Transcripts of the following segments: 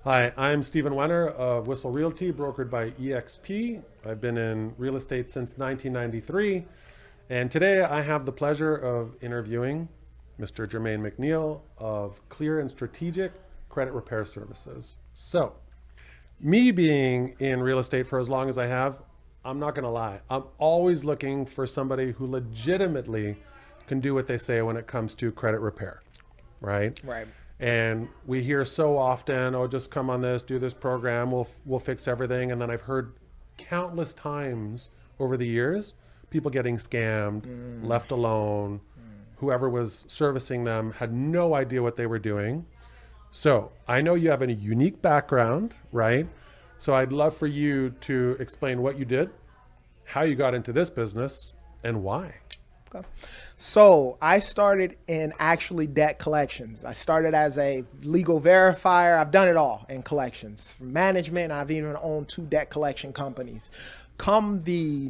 Hi, I'm Stephen Wener of Whistle Realty, brokered by EXP. I've been in real estate since 1993, and today I have the pleasure of interviewing Mr. Jermaine McNeil of Clear and Strategic Credit Repair Services. So, me being in real estate for as long as I have, I'm not going to lie. I'm always looking for somebody who legitimately can do what they say when it comes to credit repair, right? Right. And we hear so often, oh, just come on this, do this program, we'll fix everything. And then I've heard countless times over the years, people getting scammed, left alone. Whoever was servicing them had no idea what they were doing. So I know you have a unique background, right? So I'd love for you to explain what you did, how you got into this business, and why. Okay. So I started in actually debt collections. I started as a legal verifier. I've done it all in collections, from management. I've even owned 2 debt collection companies. Once the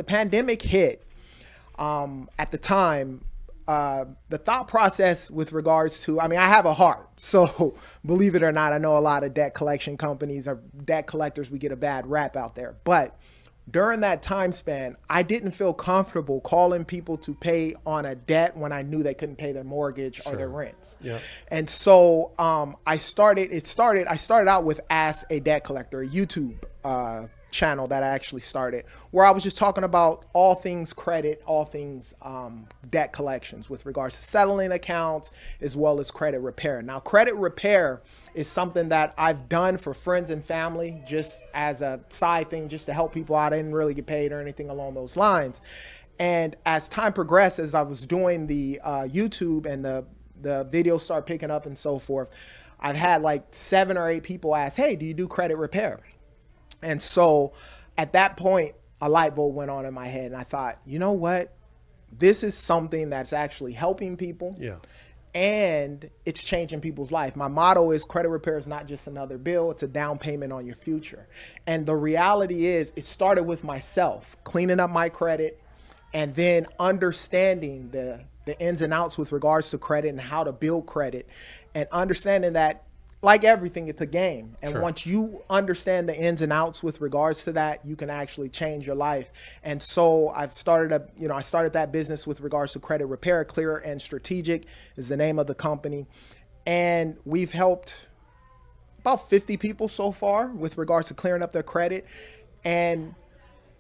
pandemic hit, at the time, the thought process with regards to, I have a heart. So believe it or not, I know a lot of debt collection companies or debt collectors, we get a bad rap out there. But during that time span, I didn't feel comfortable calling people to pay on a debt when I knew they couldn't pay their mortgage or their rents. Yeah. And so I started out with Ask a Debt Collector, a YouTube channel that I actually started, where I was just talking about all things credit, all things debt collections with regards to settling accounts as well as credit repair. Now, credit repair is something that I've done for friends and family just as a side thing, just to help people out. I didn't really get paid or anything along those lines. And as time progressed, as I was doing the YouTube and the videos start picking up and so forth, I've had like 7 or 8 people ask, hey, do you do credit repair? And so at that point, a light bulb went on in my head and I thought, you know what? This is something that's actually helping people. Yeah. And it's changing people's life. My motto is credit repair is not just another bill, it's a down payment on your future. And the reality is it started with myself, cleaning up my credit and then understanding the ins and outs with regards to credit and how to build credit and understanding that like everything, it's a game. And Sure. once you understand the ins and outs with regards to that, you can actually change your life. And so I started that business with regards to credit repair. Clear and Strategic is the name of the company. And we've helped about 50 people so far with regards to clearing up their credit. And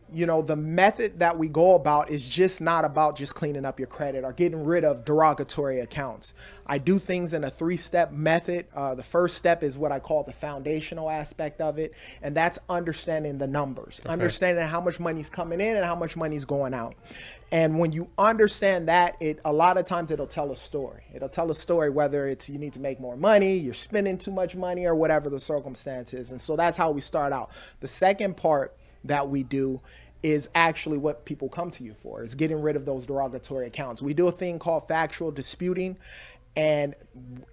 the method that we go about is just not about just cleaning up your credit or getting rid of derogatory accounts. I do things in a 3-step method. The first step is what I call the foundational aspect of it. And that's understanding the numbers, understanding how much money's coming in and how much money's going out. And when you understand that, a lot of times it'll tell a story. It'll tell a story, whether it's you need to make more money, you're spending too much money, or whatever the circumstance is. And so that's how we start out. The second part that we do is actually what people come to you for, is getting rid of those derogatory accounts. We do a thing called factual disputing. And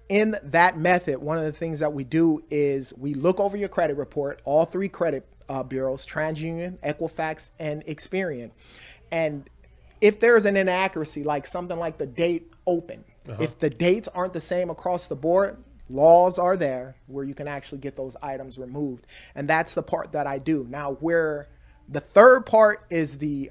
in that method, one of the things that we do is we look over your credit report, all 3 credit bureaus, TransUnion, Equifax, and Experian. And if there's an inaccuracy, like something like the date open, if the dates aren't the same across the board, laws are there where you can actually get those items removed. And that's the part that I do. Now, where the third part is the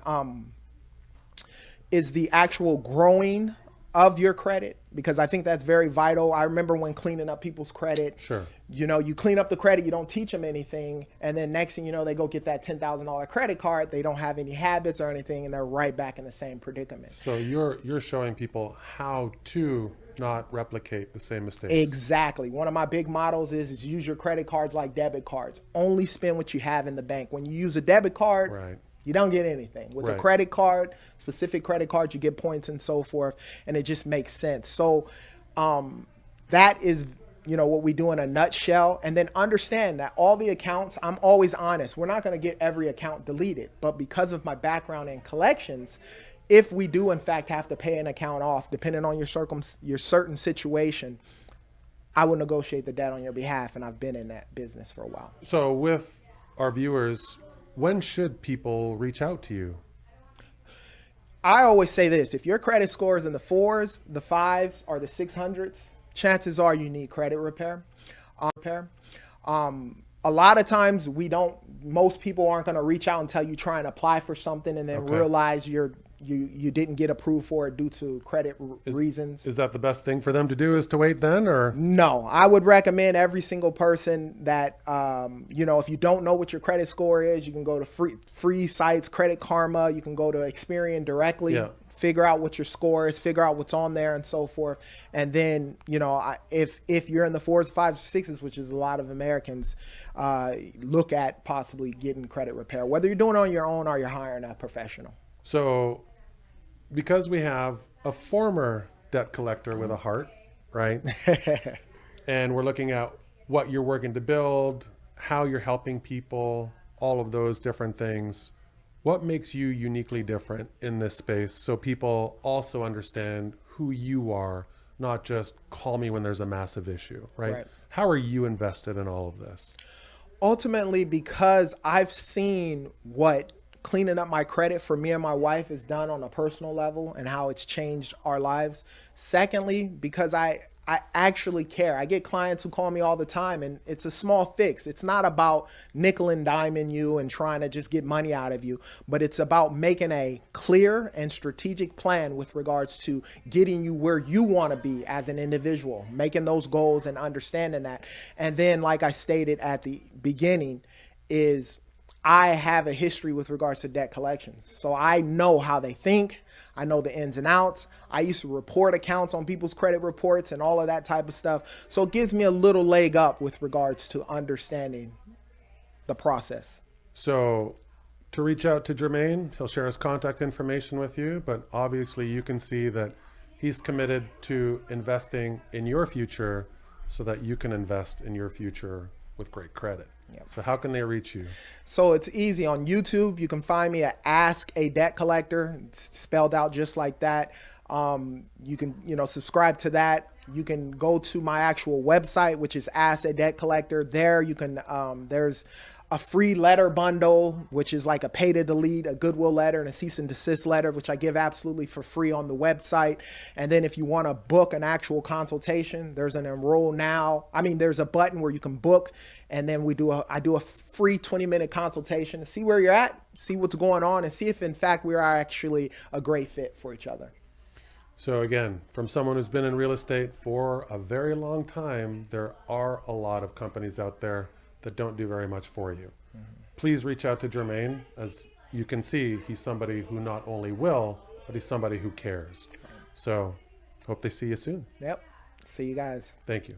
actual growing of your credit, because I think that's very vital. I remember when cleaning up people's credit, Sure. You clean up the credit, you don't teach them anything. And then next thing you know, they go get that $10,000 credit card. They don't have any habits or anything, and they're right back in the same predicament. So you're showing people how to not replicate the same mistakes. Exactly. One of my big mottos is use your credit cards like debit cards. Only spend what you have in the bank. When you use a debit card, Right. you don't get anything. With a Right. credit card, specific credit cards, you get points and so forth, and it just makes sense. So that is what we do in a nutshell. And then understand that all the accounts, I'm always honest. We're not going to get every account deleted. But because of my background in collections, if we do in fact have to pay an account off, depending on your certain situation, I will negotiate the debt on your behalf. And I've been in that business for a while. So with our viewers, when should people reach out to you? I always say this: if your credit score is in the 4s, the 5s, or the 600s, chances are you need credit repair. Repair. A lot of times most people aren't going to reach out until you try and apply for something and then realize you didn't get approved for it due to credit reasons. Is that the best thing for them to do, is to wait then, or? No, I would recommend every single person that, if you don't know what your credit score is, you can go to free sites, Credit Karma, you can go to Experian directly. Yeah. Figure out what your score is, figure out what's on there and so forth. And then, if you're in the 4s, 5s, 6s, which is a lot of Americans, look at possibly getting credit repair, whether you're doing it on your own or you're hiring a professional. So because we have a former debt collector with a heart, right? And we're looking at what you're working to build, how you're helping people, all of those different things. What makes you uniquely different in this space so people also understand who you are, not just call me when there's a massive issue, right? How are you invested in all of this? Ultimately, because I've seen what cleaning up my credit for me and my wife has done on a personal level and how it's changed our lives. Secondly, because I actually care. I get clients who call me all the time, and it's a small fix. It's not about nickel and diming you and trying to just get money out of you, but it's about making a clear and strategic plan with regards to getting you where you want to be as an individual, making those goals and understanding that. And then, like I stated at the beginning, is I have a history with regards to debt collections. So I know how they think. I know the ins and outs. I used to report accounts on people's credit reports and all of that type of stuff. So it gives me a little leg up with regards to understanding the process. So to reach out to Jermaine, he'll share his contact information with you, but obviously you can see that he's committed to investing in your future so that you can invest in your future with great credit. Yep. So how can they reach you? So it's easy. On YouTube, you can find me at Ask a Debt Collector. It's spelled out just like that. You can, subscribe to that. You can go to my actual website, which is Ask a Debt Collector. There you can, there's a free letter bundle, which is like a pay to delete, a goodwill letter, and a cease and desist letter, which I give absolutely for free on the website. And then if you want to book an actual consultation, there's an enroll now. There's a button where you can book, and then I do a free 20-minute consultation to see where you're at, see what's going on, and see if in fact we are actually a great fit for each other. So again, from someone who's been in real estate for a very long time, there are a lot of companies out there that don't do very much for you. Mm-hmm. Please reach out to Jermaine. As you can see, he's somebody who not only will, but he's somebody who cares. So hope they see you soon. Yep. See you guys. Thank you.